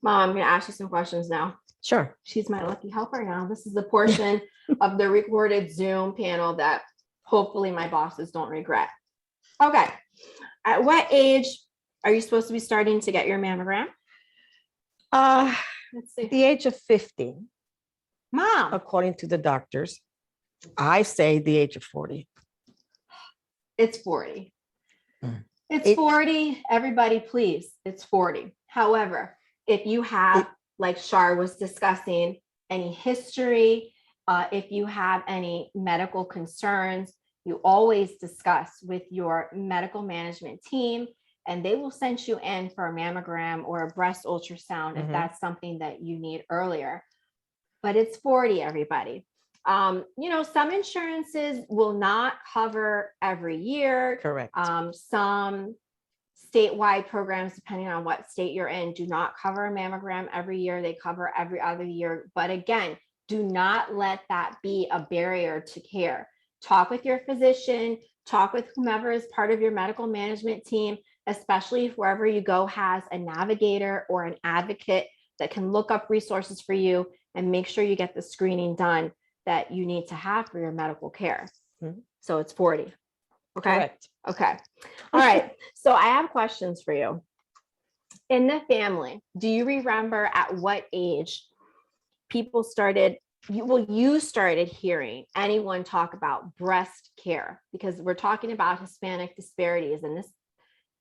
Mom, I'm going to ask you some questions now. Sure. She's my lucky helper now. This is the portion of the recorded Zoom panel that hopefully my bosses don't regret. Okay. At what age are you supposed to be starting to get your mammogram? Let's see. The age of 50. Mom. According to the doctors. I say the age of 40. It's 40. It's 40. Everybody, please. It's 40. However, if you have, like Shar was discussing, any history, if you have any medical concerns, you always discuss with your medical management team, and they will send you in for a mammogram or a breast ultrasound if that's something that you need earlier. But it's 40, everybody. Some insurances will not cover every year. Correct. Some statewide programs, depending on what state you're in, do not cover a mammogram every year. They cover every other year. But again, do not let that be a barrier to care. Talk with your physician, talk with whomever is part of your medical management team, especially if wherever you go has a navigator or an advocate that can look up resources for you and make sure you get the screening done that you need to have for your medical care. Mhm. So it's 40. Okay. Correct. Okay. All right. So I have questions for you. In the family, do you remember at what age people started, you started hearing anyone talk about breast care? Because we're talking about Hispanic disparities, and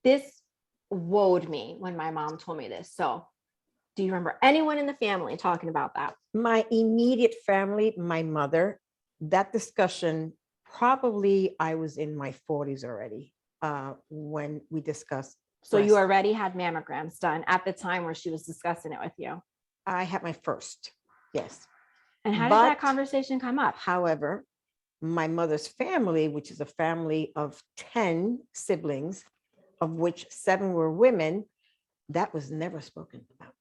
this woed me when my mom told me this. So do you remember anyone in the family talking about that? My immediate family, my mother, that discussion, probably I was in my 40s already when we discussed. So you breast. already had mammograms done at the time where she was discussing it with you. I had my first, yes. And how did that But- conversation come up? However, my mother's family, which is a family of 10 siblings, of which 7 were women, that was never spoken about.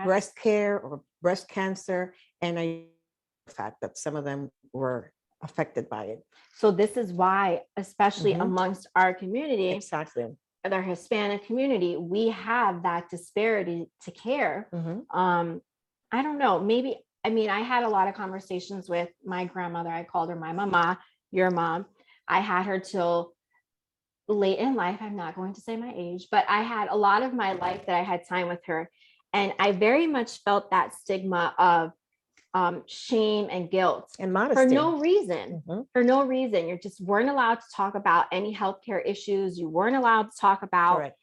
Breast care or breast cancer, and I fact that some of them were affected by it. So this is why, especially Mhm. amongst our community, Exactly. the Hispanic community, we have that disparity to care. Mhm. I don't know, maybe, I had a lot of conversations with my grandmother. I called her my mama, your mom. I had her till late in life. I'm not going to say my age, but I had a lot of my life that I had time with her. And I very much felt that stigma of shame and guilt And modesty. for no reason. Mhm. For no reason. You just weren't allowed to talk about any healthcare issues. You weren't allowed to talk about Correct.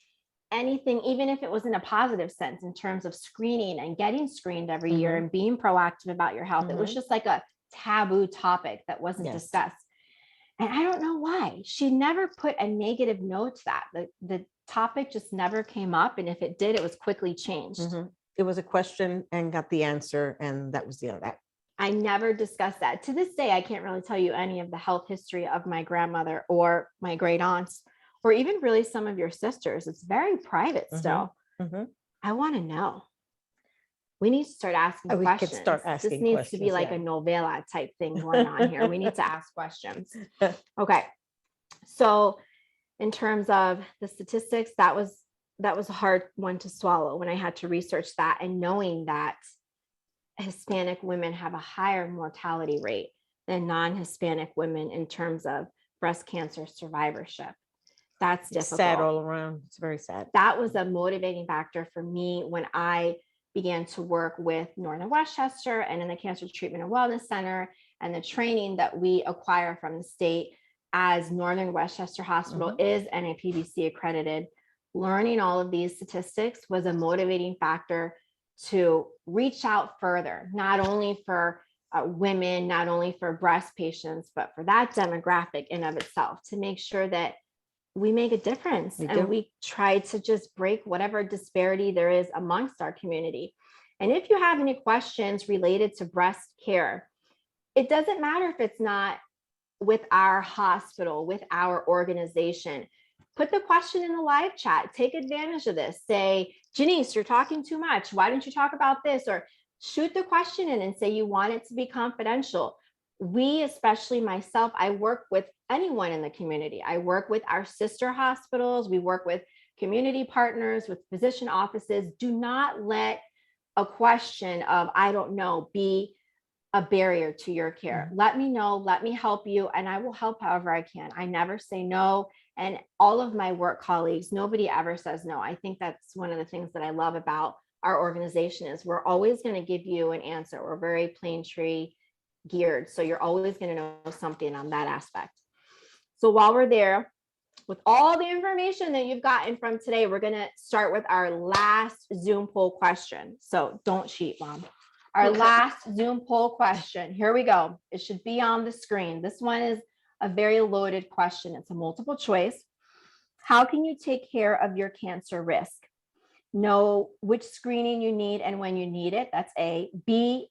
anything, even if it was in a positive sense, in terms of screening and getting screened every year Mhm. and being proactive about your health. It was Mhm. just like a taboo topic that wasn't Yes. discussed. And I don't know why. She never put a negative note to that. The topic just never came up. And if it did, it was quickly changed. Mhm. It was a question and got the answer, and that was the end of that. I never discussed that. To this day, I can't really tell you any of the health history of my grandmother or my great aunts, or even really some of your sisters. It's very private still. Mhm. I want to know. We need to start asking We could questions. start This asking needs to be questions, like yeah. a novela type thing going on here. We need to ask questions. Okay. So in terms of the statistics, that was a hard one to swallow when I had to research that, and knowing that Hispanic women have a higher mortality rate than non-Hispanic women in terms of breast cancer survivorship. That's It's difficult. sad all around. It's very sad. That was a motivating factor for me when I began to work with Northern Westchester and in the Cancer Treatment and Wellness Center, and the training that we acquire from the state, as Northern Westchester Hospital is NAPBC accredited. Learning all of these statistics was a motivating factor to reach out further, not only for women, not only for breast patients, but for that demographic in of itself, to make sure that we make a difference and we try to just break whatever disparity there is amongst our community. And if you have any questions related to breast care, it doesn't matter if it's not with our hospital, with our organization. Put the question in the live chat. Take advantage of this. Say, Janice, you're talking too much. Why don't you talk about this? Or shoot the question in and say you want it to be confidential. We, especially myself, I work with anyone in the community. I work with our sister hospitals. We work with community partners, with physician offices. Do not let a question of, I don't know, be a barrier to your care. Let me know, let me help you, and I will help however I can. I never say no. And all of my work colleagues, nobody ever says no. I think that's one of the things that I love about our organization is we're always going to give you an answer. We're very plain tree geared. So you're always going to know something on that aspect. So while we're there, with all the information that you've gotten from today, we're going to start with our last Zoom poll question. So don't cheat, Mom. Our last Zoom poll question. Here we go. It should be on the screen. This one is a very loaded question. It's a multiple choice. How can you take care of your cancer risk? Know which screening you need and when you need it. That's A. B,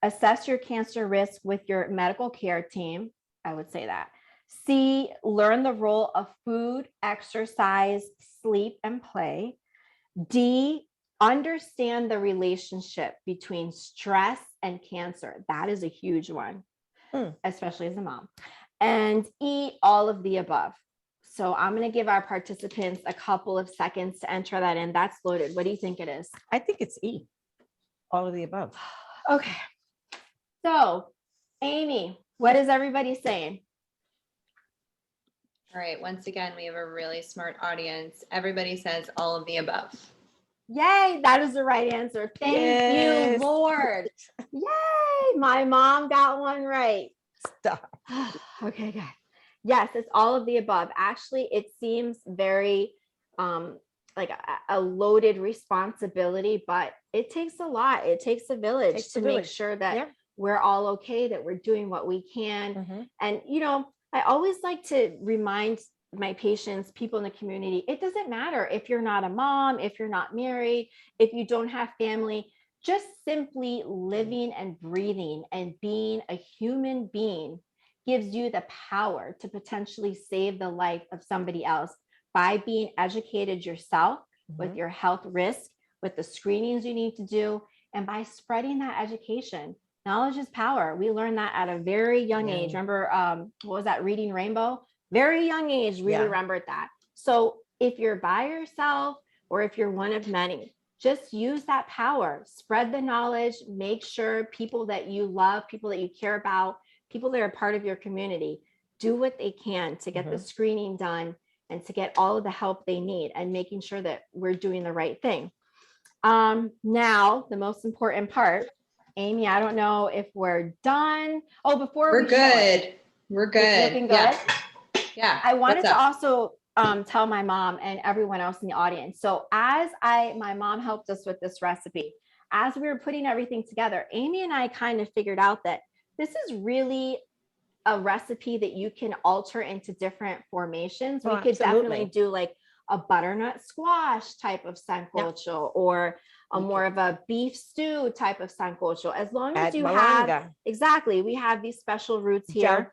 assess your cancer risk with your medical care team. I would say that. C, learn the role of food, exercise, sleep, and play. D, understand the relationship between stress and cancer. That is a huge one, especially as a mom. And E, all of the above. So I'm going to give our participants a couple of seconds to enter that in. That's loaded. What do you think it is? I think it's E, all of the above. Okay. So, Amy, what is everybody saying? All right, once again, we have a really smart audience. Everybody says all of the above. Yay, that is the right answer. Thank Yes. you, Lord. Yay, my mom got one right. Stop. Okay, good. Yes, it's all of the above. Actually, it seems very like a loaded responsibility, but it takes a lot. It takes a village Takes to a make village. sure that Yep. we're all okay, that we're doing what we can. And, you know, I always like to remind my patients, people in the community, it doesn't matter if you're not a mom, if you're not married, if you don't have family, just simply living and breathing and being a human being gives you the power to potentially save the life of somebody else by being educated yourself with your health risk, with the screenings you need to do, and by spreading that education. Knowledge is power. We learned that at a very young age. Remember, what was that, Reading Rainbow? Very young age, we remembered that. So if you're by yourself or if you're one of many, just use that power, spread the knowledge, make sure people that you love, people that you care about, people that are part of your community, do what they can to get the screening done and to get all of the help they need, and making sure that we're doing the right thing. Now, the most important part, Amy, I don't know if we're done. Oh, before We're we show it, good. We're it's good. looking good. Yeah. I wanted What's to up? also tell my mom and everyone else in the audience. So as my mom helped us with this recipe, as we were putting everything together, Amy and I kind of figured out that this is really a recipe that you can alter into different formations. We could definitely do like a butternut squash type of sancocho, or a more of a beef stew type of sancocho. As long as you have, exactly, we have these special roots here.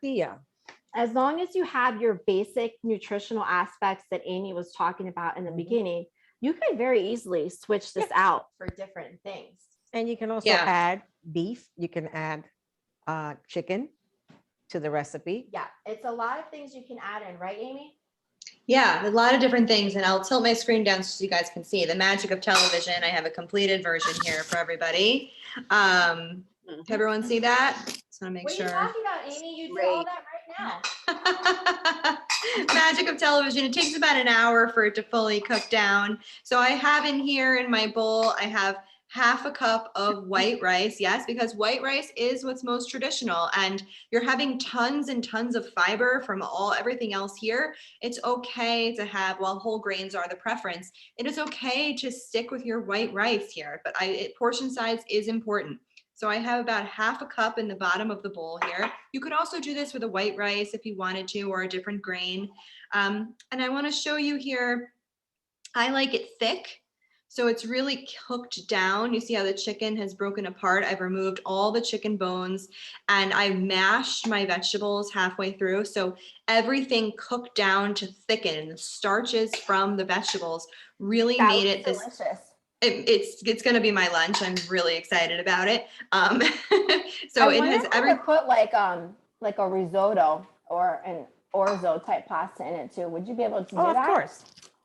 As long as you have your basic nutritional aspects that Amy was talking about in the beginning, you could very easily switch this out for different things. And you can also add beef. You can add chicken to the recipe. Yeah, it's a lot of things you can add in, right, Amy? Yeah, a lot of different things. And I'll tilt my screen down so you guys can see the magic of television. I have a completed version here for everybody. Can everyone see that? Just want to make sure. What are you talking about, Amy? You did all that right now. Magic of television. It takes about an hour for it to fully cook down. So I have in here in my bowl, I have half a cup of white rice. Yes, because white rice is what's most traditional, and you're having tons and tons of fiber from everything else here. It's okay to have, while whole grains are the preference, it is okay to stick with your white rice here, but portion size is important. So I have about half a cup in the bottom of the bowl here. You could also do this with a white rice if you wanted to, or a different grain. And I want to show you here, I like it thick. So it's really cooked down. You see how the chicken has broken apart. I've removed all the chicken bones and I mashed my vegetables halfway through. So everything cooked down to thicken, and the starches from the vegetables really made it delicious. It's going to be my lunch. I'm really excited about it. So it has everything. Put like a risotto or an orzo type pasta in it too. Would you be able to do that? Of course.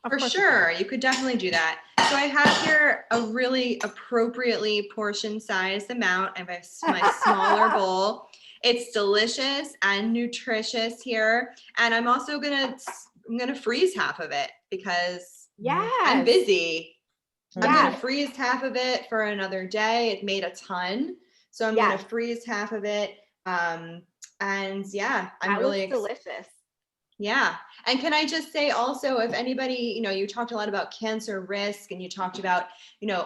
For sure. You could definitely do that. So I have here a really appropriately portion sized amount. I have my smaller bowl. It's delicious and nutritious here. And I'm also I'm gonna freeze half of it because I'm busy. I'm gonna freeze half of it for another day. It made a ton. So I'm gonna freeze half of it. And yeah, I'm really delicious. Yeah. And can I just say also, if anybody, you talked a lot about cancer risk and you talked about,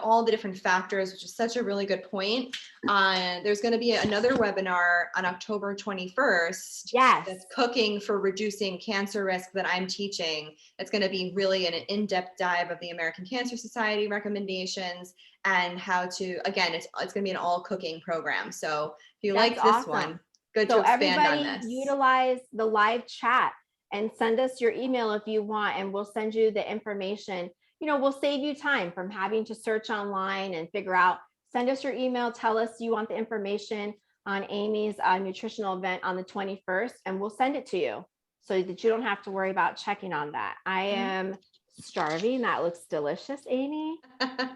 all the different factors, which is such a really good point. There's going to be another webinar on October 21st. Yes. That's cooking for reducing cancer risk that I'm teaching. It's going to be really an in-depth dive of the American Cancer Society recommendations and how to, again, it's going to be an all cooking program. So if you like this awesome. one, good So to expand on everybody this. utilize the live chat and send us your email if you want, and we'll send you the information. We'll save you time from having to search online and figure out. Send us your email, tell us you want the information on Amy's nutritional event on the 21st, and we'll send it to you so that you don't have to worry about checking on that. I am starving. That looks delicious, Amy. I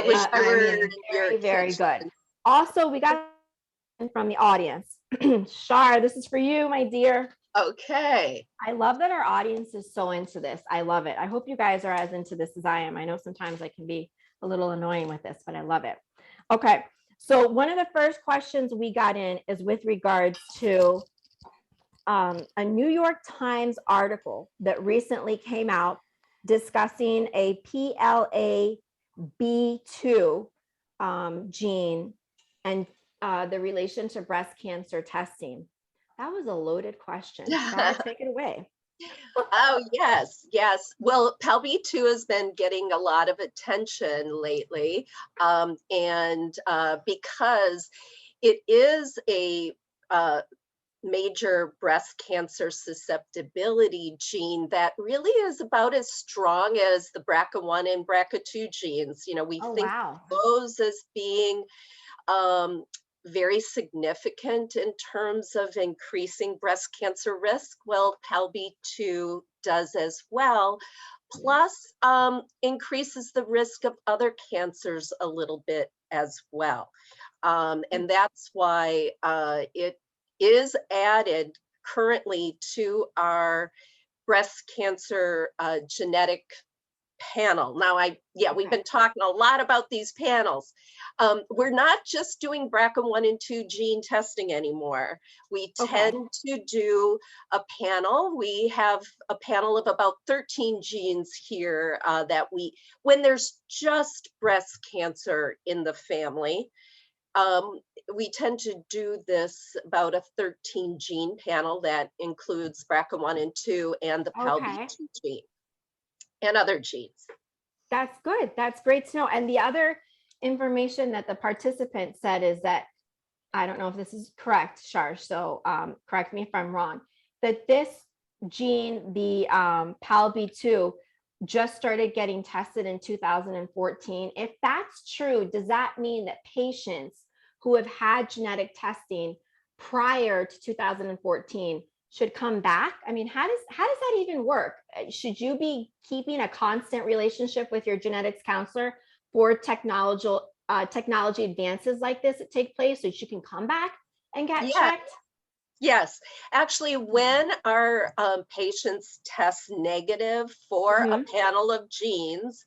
wish I were in very, your very kitchen. good. Also, we got from the audience. Shar, this is for you, my dear. Okay. I love that our audience is so into this. I love it. I hope you guys are as into this as I am. I know sometimes I can be a little annoying with this, but I love it. Okay. So one of the first questions we got in is with regards to a New York Times article that recently came out discussing a PLAB2 gene and the relation to breast cancer testing. That was a loaded question. Shar, take it away. Oh, yes. Well, PALB2 has been getting a lot of attention lately. And because it is a major breast cancer susceptibility gene that really is about as strong as the BRCA1 and BRCA2 genes. We think wow. those as being very significant in terms of increasing breast cancer risk. Well, PALB2 does as well, plus increases the risk of other cancers a little bit as well. And that's why it is added currently to our breast cancer genetic panel. Now, we've been talking a lot about these panels. We're not just doing BRCA1 and 2 gene testing anymore. We tend to do a panel. We have a panel of about 13 genes here that when there's just breast cancer in the family, we tend to do this about a 13 gene panel that includes BRCA1 and 2 and the PALB2 gene. And other genes. That's good. That's great to know. And the other information that the participant said is that, I don't know if this is correct, Shar, so correct me if I'm wrong, that this gene, the PALB2, just started getting tested in 2014. If that's true, does that mean that patients who have had genetic testing prior to 2014 should come back? I mean, how does that even work? Should you be keeping a constant relationship with your genetics counselor for technology advances like this that take place so you can come back and get checked? Yes, actually, when our patients test negative for a panel of genes,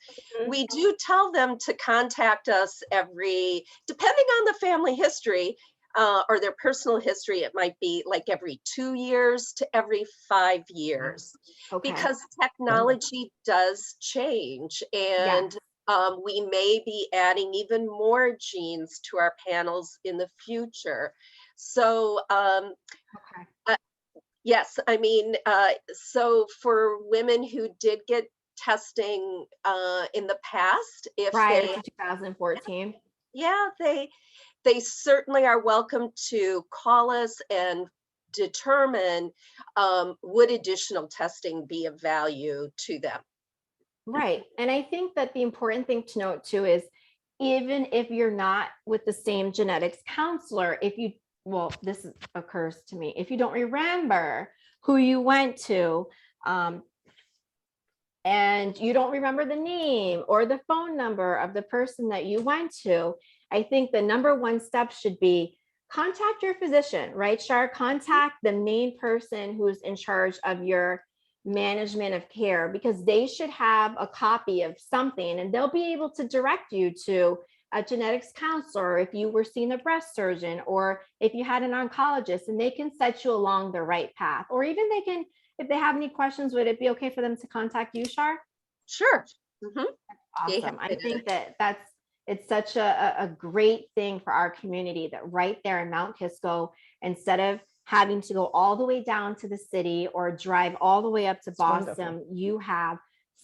we do tell them to contact us depending on the family history, or their personal history, it might be like every 2 years to every 5 years, because technology does change, and we may be adding even more genes to our panels in the future. So yes, I mean, so for women who did get testing in the past, if prior to 2014, they certainly are welcome to call us and determine would additional testing be of value to them. Right. And I think that the important thing to note too is, even if you're not with the same genetics counselor, this occurs to me, if you don't remember who you went to, and you don't remember the name or the phone number of the person that you went to, I think the number one step should be contact your physician, right, Shar? Contact the main person who's in charge of your management of care, because they should have a copy of something and they'll be able to direct you to a genetics counselor if you were seeing a breast surgeon, or if you had an oncologist, and they can set you along the right path, or even they can if they have any questions, would it be okay for them to contact you, Shar? Sure. Mhm. Be Awesome. I happy to- think it's such a great thing for our community that right there in Mount Kisco, instead of having to go all the way down to the city or drive all the way up to It's wonderful. Boston, you have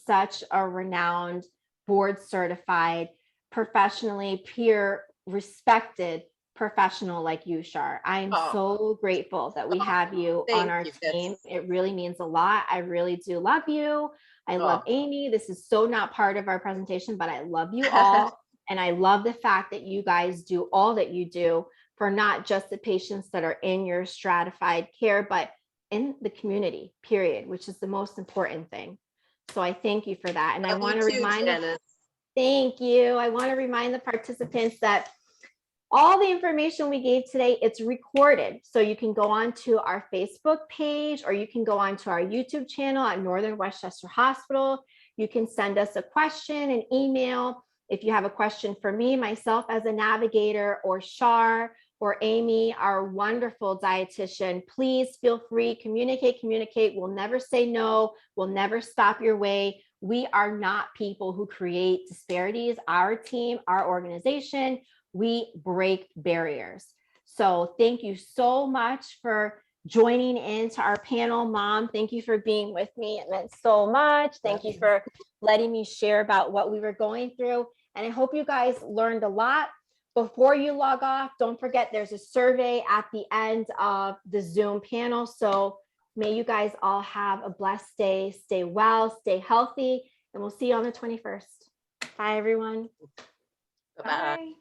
such a renowned, board certified, professionally peer respected professional like you, Shar. I'm Oh. so grateful that we have you on Thank our you. team. That's- It really means a lot. I really do love you. I love Oh. Amy. This is so not part of our presentation, but I love you all. And I love the fact that you guys do all that you do for not just the patients that are in your stratified care, but in the community, period, which is the most important thing. So I thank you for that. And I Love you want to too, remind Janice. thank you. I want to remind the participants that all the information we gave today, it's recorded. So you can go on to our Facebook page, or you can go on to our YouTube channel at Northern Westchester Hospital. You can send us a question, an email. If you have a question for me, myself as a navigator, or Shar or Amy, our wonderful dietitian, please feel free, communicate. We'll never say no. We'll never stop your way. We are not people who create disparities. Our team, our organization, we break barriers. So thank you so much for joining into our panel. Mom, thank you for being with me. It meant so much. Thank you for letting me share about what we were going through. And I hope you guys learned a lot. Before you log off, don't forget there's a survey at the end of the Zoom panel. So may you guys all have a blessed day. Stay well, stay healthy, and we'll see you on the 21st. Bye, everyone. Bye-bye. Bye.